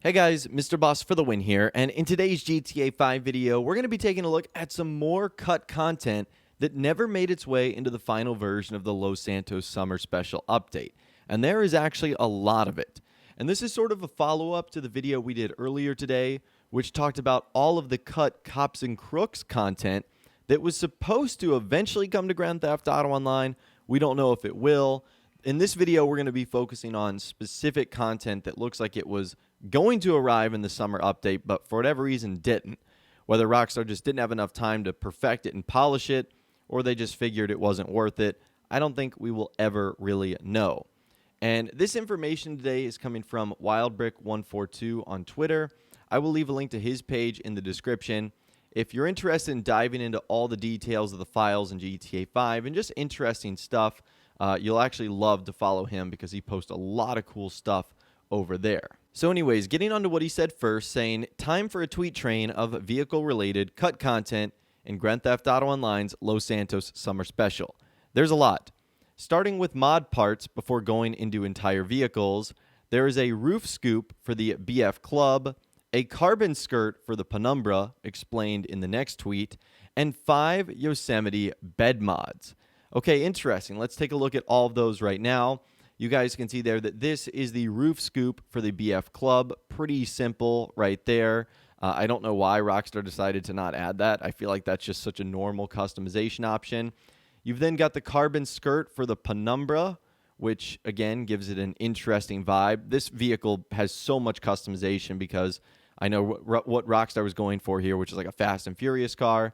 Hey guys, Mr. Boss for the win here, and in today's GTA 5 video, we're going to be taking a look at some more cut content that never made its way into the final version of the Los Santos Summer Special update. And there is actually a lot of it. And this is sort of a follow-up to the video we did earlier today, which talked about all of the cut Cops and Crooks content that was supposed to eventually come to Grand Theft Auto Online. We don't know if it will. In this video, we're going to be focusing on specific content that looks like it was going to arrive in the summer update, but for whatever reason didn't. Whether Rockstar just didn't have enough time to perfect it and polish it, or they just figured it wasn't worth it, I don't think we will ever really know. And this information today is coming from WildBrick142 on Twitter. I will leave a link to his page in the description. If you're interested in diving into all the details of the files in GTA 5 and just interesting stuff, you'll actually love to follow him because he posts a lot of cool stuff over there. So anyways, getting on to what he said first, saying, time for a tweet train of vehicle-related cut content in Grand Theft Auto Online's Los Santos Summer Special. There's a lot. Starting with mod parts before going into entire vehicles, there is a roof scoop for the BF Club, a carbon skirt for the Penumbra, explained in the next tweet, and 5 Yosemite bed mods. Okay, interesting. Let's take a look at all of those right now. You guys can see there that this is the roof scoop for the BF Club. Pretty simple right there. I don't know why Rockstar decided to not add that. I feel like that's just such a normal customization option. You've then got the carbon skirt for the Penumbra, which, again, gives it an interesting vibe. This vehicle has so much customization because I know what Rockstar was going for here, which is like a Fast and Furious car.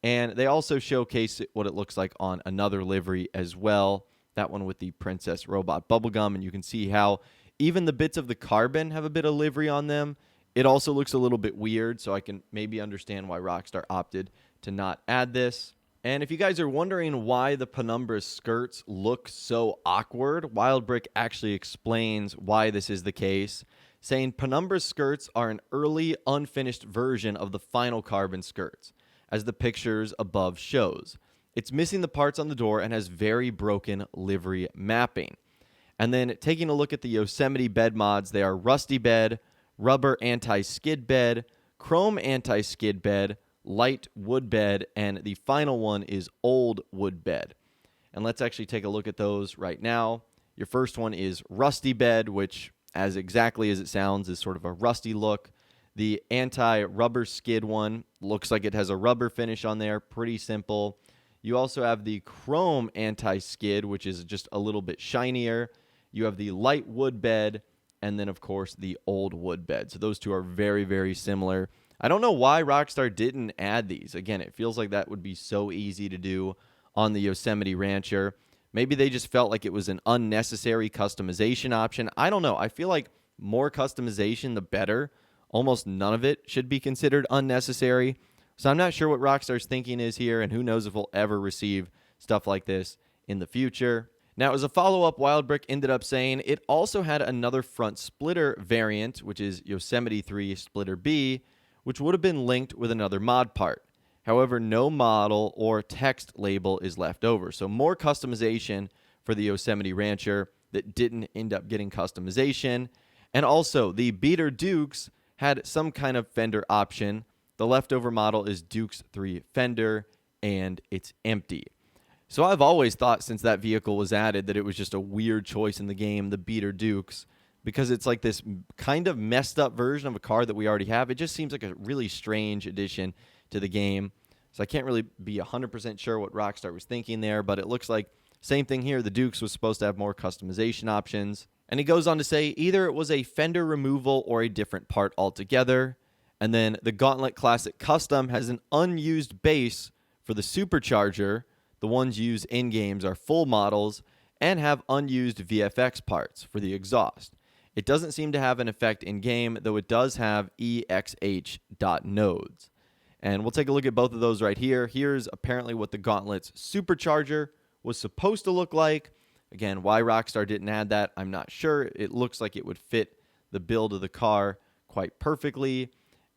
And they also showcase what it looks like on another livery as well. That one with the Princess Robot Bubblegum. And you can see how even the bits of the carbon have a bit of livery on them. It also looks a little bit weird, so I can maybe understand why Rockstar opted to not add this. And if you guys are wondering why the Penumbra skirts look so awkward, WildBrick actually explains why this is the case, saying Penumbra skirts are an early, unfinished version of the final carbon skirts, as the pictures above shows. It's missing the parts on the door and has very broken livery mapping. And then taking a look at the Yosemite bed mods, they are Rusty Bed, Rubber Anti-Skid Bed, Chrome Anti-Skid Bed, Light Wood Bed, and the final one is Old Wood Bed. And let's actually take a look at those right now. Your first one is Rusty Bed, which, as exactly as it sounds, is sort of a rusty look. The anti-rubber skid one looks like it has a rubber finish on there. Pretty simple. You also have the chrome anti-skid, which is just a little bit shinier. You have the light wood bed, and then, of course, the old wood bed. So those two are very, very similar. I don't know why Rockstar didn't add these. Again, it feels like that would be so easy to do on the Yosemite Rancher. Maybe they just felt like it was an unnecessary customization option. I don't know. I feel like more customization, the better. Almost none of it should be considered unnecessary. So I'm not sure what Rockstar's thinking is here, and who knows if we'll ever receive stuff like this in the future. Now, as a follow-up, WildBrick ended up saying it also had another front splitter variant, which is Yosemite 3 Splitter B, which would have been linked with another mod part. However, no model or text label is left over. So more customization for the Yosemite Rancher that didn't end up getting customization. And also, the Beater Dukes had some kind of fender option. The leftover model is Dukes 3 fender, and it's empty. So I've always thought since that vehicle was added that it was just a weird choice in the game, the Beater Dukes, because it's like this kind of messed up version of a car that we already have. It just seems like a really strange addition to the game. So I can't really be 100% sure what Rockstar was thinking there, but it looks like same thing here. The Dukes was supposed to have more customization options. And he goes on to say either it was a fender removal or a different part altogether. And then the Gauntlet Classic Custom has an unused base for the supercharger. The ones used in games are full models and have unused VFX parts for the exhaust. It doesn't seem to have an effect in game, though it does have EXH.nodes. And we'll take a look at both of those right here. Here's apparently what the Gauntlet's supercharger was supposed to look like. Again, why Rockstar didn't add that, I'm not sure. It looks like it would fit the build of the car quite perfectly.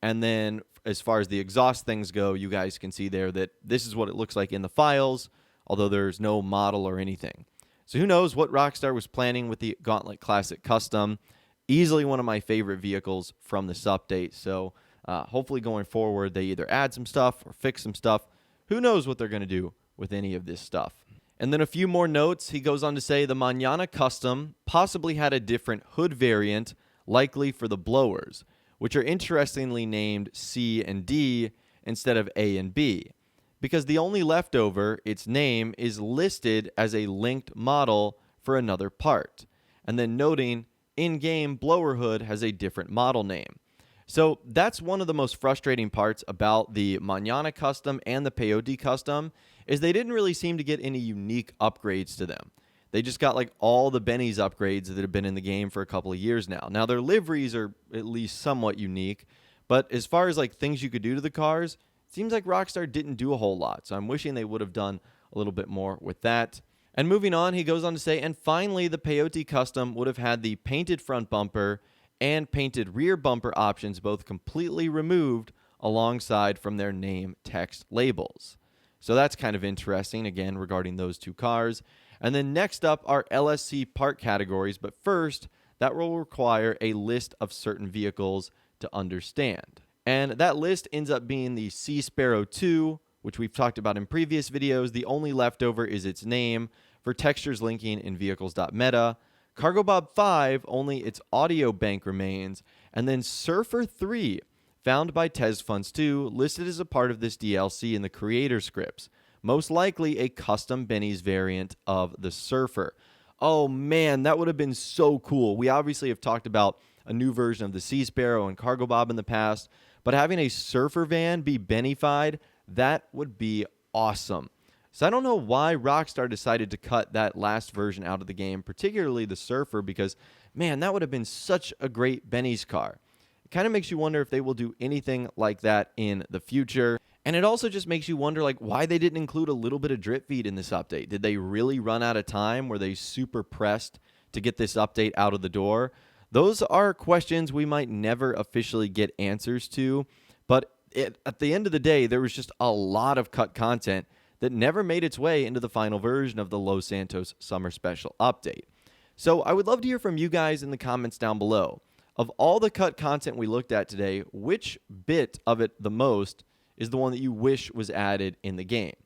And then as far as the exhaust things go, you guys can see there that this is what it looks like in the files, although there's no model or anything. So who knows what Rockstar was planning with the Gauntlet Classic Custom. Easily one of my favorite vehicles from this update. So hopefully going forward, they either add some stuff or fix some stuff. Who knows what they're going to do with any of this stuff. And then a few more notes. He goes on to say the Manana Custom possibly had a different hood variant, likely for the blowers, which are interestingly named C and D instead of A and B, because the only leftover, its name, is listed as a linked model for another part. And then noting, in-game blower hood has a different model name. So that's one of the most frustrating parts about the Manana Custom and the Peyote Custom, is they didn't really seem to get any unique upgrades to them. They just got like all the Benny's upgrades that have been in the game for a couple of years now. Now their liveries are at least somewhat unique, but as far as like things you could do to the cars, it seems like Rockstar didn't do a whole lot. So I'm wishing they would have done a little bit more with that. And moving on, he goes on to say, and finally the Peyote Custom would have had the painted front bumper and painted rear bumper options both completely removed alongside from their name text labels. So that's kind of interesting, again, regarding those two cars. And then next up are LSC part categories, but first, that will require a list of certain vehicles to understand. And that list ends up being the Sea Sparrow 2, which we've talked about in previous videos. The only leftover is its name for textures linking in vehicles.meta. Cargo Bob 5, only its audio bank remains. And then Surfer 3, found by TezFunds 2, listed as a part of this DLC in the creator scripts. Most likely a custom Benny's variant of the Surfer. Oh man, that would have been so cool. We obviously have talked about a new version of the Sea Sparrow and Cargo Bob in the past, but having a Surfer van be Bennified, that would be awesome. So I don't know why Rockstar decided to cut that last version out of the game, particularly the Surfer, because man, that would have been such a great Benny's car. It kind of makes you wonder if they will do anything like that in the future. And it also just makes you wonder like why they didn't include a little bit of drip feed in this update. Did they really run out of time? Were they super pressed to get this update out of the door? Those are questions we might never officially get answers to, but at the end of the day, there was just a lot of cut content that never made its way into the final version of the Los Santos Summer Special update. So I would love to hear from you guys in the comments down below. Of all the cut content we looked at today, which bit of it the most is the one that you wish was added in the game?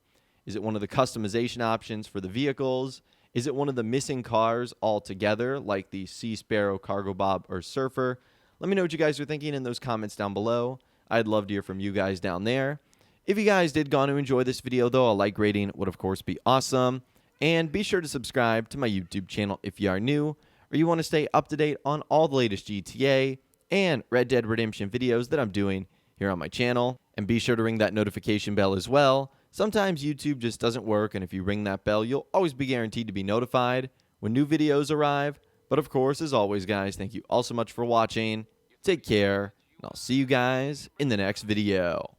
Is it one of the customization options for the vehicles? Is it one of the missing cars altogether, like the Sea Sparrow, Cargo Bob, or Surfer? Let me know what you guys are thinking in those comments down below. I'd love to hear from you guys down there. If you guys did go on to enjoy this video, though, a like rating would, of course, be awesome. And be sure to subscribe to my YouTube channel if you are new, or you want to stay up to date on all the latest GTA and Red Dead Redemption videos that I'm doing here on my channel. And be sure to ring that notification bell as well. Sometimes YouTube just doesn't work, and if you ring that bell, you'll always be guaranteed to be notified when new videos arrive. But of course, as always, guys, thank you all so much for watching. Take care, and I'll see you guys in the next video.